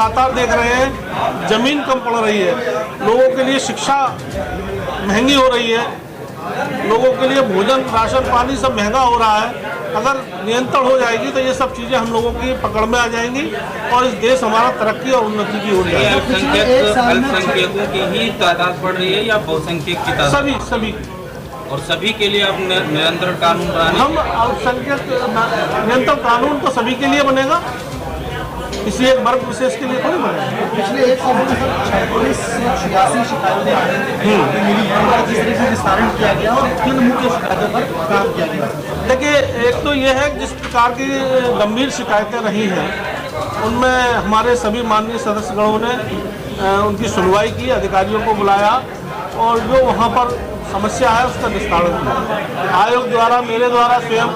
लगातार देख रहे हैं जमीन कम पड़ रही है, लोगों के लिए शिक्षा महंगी हो रही है, लोगों के लिए भोजन राशन पानी सब महंगा हो रहा है। अगर नियंत्रण हो जाएगी तो ये सब चीज़ें हम लोगों की पकड़ में आ जाएंगी और इस देश हमारा तरक्की और उन्नति की ओर जाएगा। अल्पसंख्यकों की ही तादाद बढ़ रही है या बहुसंख्यक की तादाद? सभी और सभी के लिए अब निरंतर कानून बनाने? हम अल्पसंख्यक नियंत्रण कानून तो सभी के लिए बनेगा, किसी एक वर्ग विशेष के लिए थोड़ी बनेगा। पिछले एक साल में 4686 शिकायतें मिली हैं जिस तरीके से निस्तारण किया गया और किन मुख्य शिकायतों पर काम किया गया? देखिए, एक तो ये है जिस प्रकार की गंभीर शिकायतें रही हैं उनमें हमारे सभी माननीय सदस्यगणों ने उनकी सुनवाई की, अधिकारियों को बुलाया और जो वहाँ पर समस्या है उसका निस्तारण किया। आयोग द्वारा मेरे द्वारा स्वयं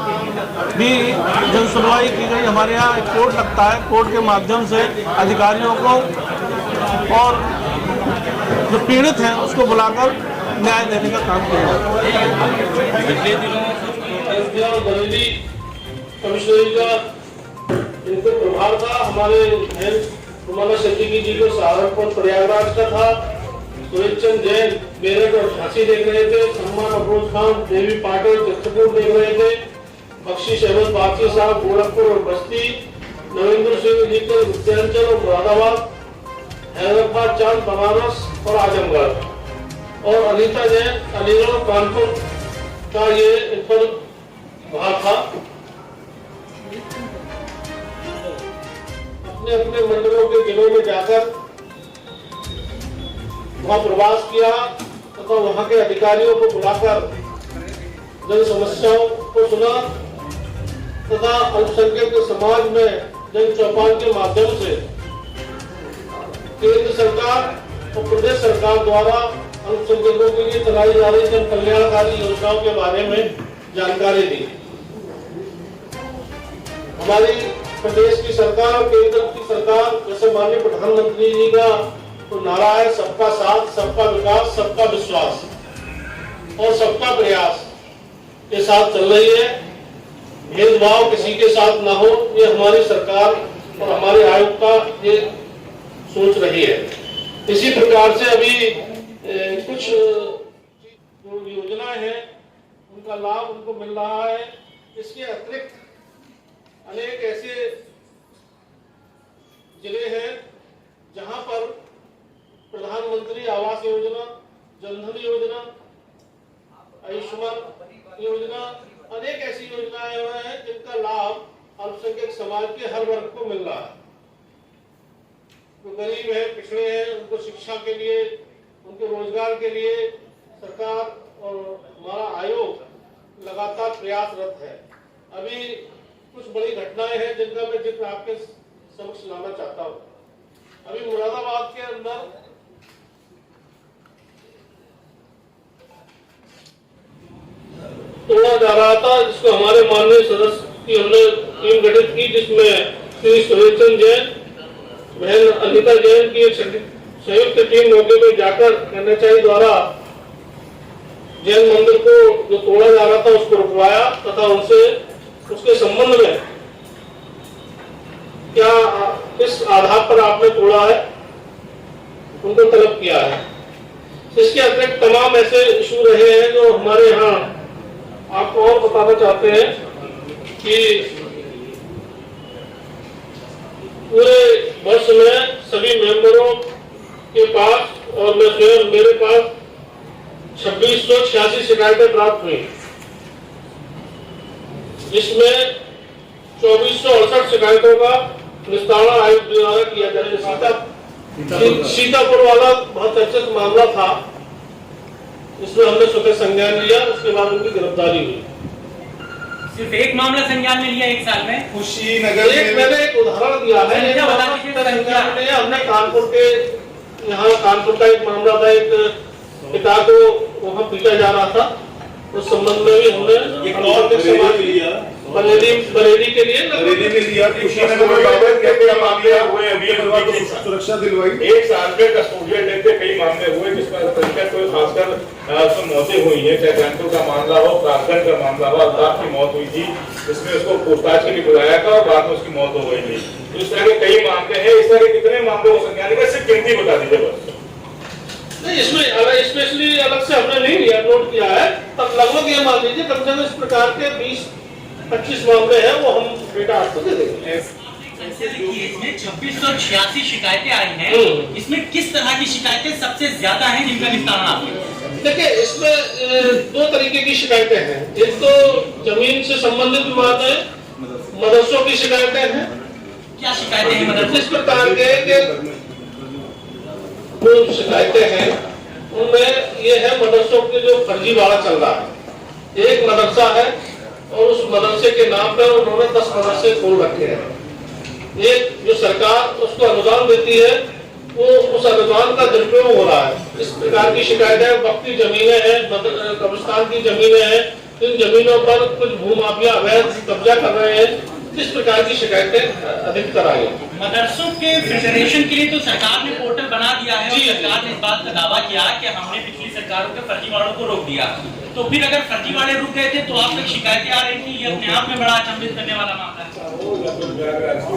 भी जन सुनवाई की गई। हमारे यहाँ एक कोर्ट लगता है, कोर्ट के माध्यम से अधिकारियों को और जो पीड़ित हैं उसको बुलाकर न्याय देने का काम किया जाता है। पिछले दिनों बरेली कमिश्नरी का इनको प्रभार था, हमारे रुमाना सिद्दीकी जी को सहारनपुर प्रयागराज का था, सुरेशचंद जैन मेरठ और झांसी देख रहे थे, सलमान अफरोज खान देवी पाटिल चित्रकूट देख रहे थे, बख्शीश अहमद बाकी साहब गोरखपुर और बस्ती, नरेंद्र सिंह नीकर विद्यांचल और मुरादाबाद, हैदराबाद चांद बनारस और आजमगढ़ और अनीता जैन अलीगढ़ कानपुर का ये इन पर भार था। अपने अपने मंडलों के जिलों में जाकर वहाँ प्रवास किया तथा वहाँ के अधिकारियों को बुलाकर जन समस्याओं को सुना तथा अल्पसंख्यक समाज में जन चौपाल के माध्यम से केंद्र सरकार और प्रदेश सरकार द्वारा अल्पसंख्यकों के लिए चलाई जा रही जन कल्याणकारी योजनाओं के बारे में जानकारी दी। हमारी प्रदेश की सरकार और केंद्र की सरकार, जैसे माननीय प्रधानमंत्री जी का तो नारा है सबका साथ, सबका विकास, सबका विश्वास और सबका प्रयास के साथ चल रही है। भेदभाव किसी के साथ ना हो, ये हमारी सरकार और हमारे आयोग का ये सोच रही है। इसी प्रकार से अभी कुछ जो योजनाएं हैं उनका लाभ उनको मिल रहा है। इसके अतिरिक्त अनेक ऐसे जिले हैं जहां पर प्रधानमंत्री आवास योजना, जनधन योजना, आयुष्मान योजना, अनेक ऐसी योजनाएं हैं जिनका लाभ अल्पसंख्यक समाज के हर वर्ग को मिल रहा है। जो गरीब है, पिछड़े हैं, उनको शिक्षा के लिए, उनके रोजगार के लिए सरकार और हमारा आयोग लगातार प्रयासरत है। अभी कुछ बड़ी घटनाएं हैं जिनका मैं जिक्र आपके समक्ष लाना चाहता हूँ। अभी मुरादाबाद के अंदर तोड़ा जा रहा था, जिसको हमारे माननीय सदस्य की हमने टीम गठित की, जिसमें श्री सुरेशचंद जैन, बहन अनीता जैन की एक संयुक्त टीम मौके पर जाकर एनएचआई द्वारा जैन मंदिर को जो तोड़ा जा रहा था उसको रुकवाया तथा उनसे उसके संबंध में क्या इस आधार पर आपने तोड़ा है उनको तलब किया है। इसके अतिरिक्त तमाम ऐसे इशू रहे हैं जो हमारे यहाँ आपको और बताना चाहते हैं कि पूरे वर्ष में सभी मेंबरों के पास और मैं स्वयं मेरे पास 2686 शिकायतें प्राप्त हुई, जिसमें 2468 शिकायतों का निस्तारण आयोग द्वारा किया जाए। सीतापुर वाला बहुत चर्चित मामला था, इसमें हमने स्वतः संज्ञान लिया, उसके बाद उनकी गिरफ्तारी हुई। सिर्फ एक मामला संज्ञान में लिया एक साल में? कुशीनगर मैंने एक उदाहरण दिया है। हमने कानपुर के यहाँ कानपुर का एक मामला था, एक पिता को वहाँ पीटा जा रहा था, उस संबंध में भी हमने बरेली के लिए सुरक्षा दिलवाई। एक साल में कस्टोडियल डेथ के कई मामले हुए जिसमें खासकर मौतें हुई है, चाहे कैंसर का मामला हो, प्रार्थना का मामला हो, अल्ताफ की मौत हुई थी, इसमें उसको पूछताछ के लिए बुलाया था और बाद में उसकी मौत हो गई थी। तो इस तरह के कई मामले हैं, इस तरह के कितने मामले हो संज्ञान लेंगे, सिर्फ गिनती बता दीजिए बस। नहीं, इसमें अलग स्पेशली अलग से हमने नहीं लिया, नोट किया है, तब लगभग ये मान लीजिए कम से कम इस प्रकार के 20-25 मामले हैं, वो हम डेटा आपको दे देंगे। इसमें 2686 शिकायतें आई हैं, इसमें किस तरह की शिकायतें सबसे ज्यादा हैं जिनका निपटारा आपने? देखिए, इसमें 2 तरीके की शिकायतें हैं। एक तो जमीन से संबंधित विवाद है, मदरसों की शिकायतें हैं। क्या शिकायतें हैं मदरसे? इस प्रकार के जो शिकायतें हैं उनमें ये है मदरसों के जो फर्जीवाड़ा चल रहा है। एक मदरसा है और उस मदरसे के नाम पर उन्होंने 10 मदरसे खोल रखे हैं। एक जो सरकार उसको अनुदान देती है, वो उस अनुदान का दुरुपयोग हो रहा है। इस प्रकार की शिकायतें, वक्ती जमीनें हैं, कब्रिस्तान की जमीनें हैं, इन जमीनों पर कुछ भूमाफिया अवैध कब्जा कर रहे हैं, इस प्रकार की शिकायतें अधिकतर आई हैं। मदरसों के फेडरेशन के लिए तो सरकार ने पोर्टल बना दिया है और जी। सरकार ने इस बात का दावा किया कि हमने पिछली सरकारों के फर्जीवाड़ों को रोक दिया। तो फिर अगर फर्जीवाड़े रुक गए थे तो आप तक शिकायतें आ रही थी, ये अपने आप में बड़ा अचंभित करने वाला मामला है।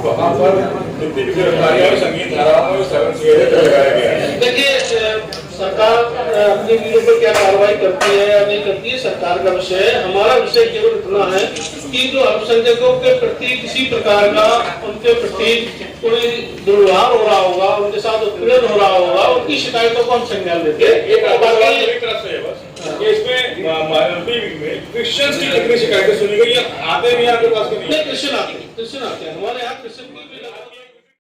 वहाँ पर जितनी भी गिरफ्तारियां हुई, संगीन धाराओं में 7 CA लगाया गया है। देखिए, सरकार अपनी वीडियो पर क्या कार्रवाई करती है या नहीं करती है सरकार का विषय है। हमारा विषय केवल इतना है कि जो अल्पसंख्यकों के प्रति किसी प्रकार का उनके प्रति कोई दुर्व्यवहार हो रहा होगा, उनके साथ उत्पीड़न हो रहा होगा, उनकी शिकायतों को हम संज्ञान लेते हैं। एक मेरी तरफ से है बस कि इसमें माइनॉरिटी में क्रिश्चियंस की कितनी शिकायतें सुनी गई, आते नहीं आपके पास के नहीं? क्रिश्चियन आते हैं, हमारे यहाँ क्रिश्चियन की भी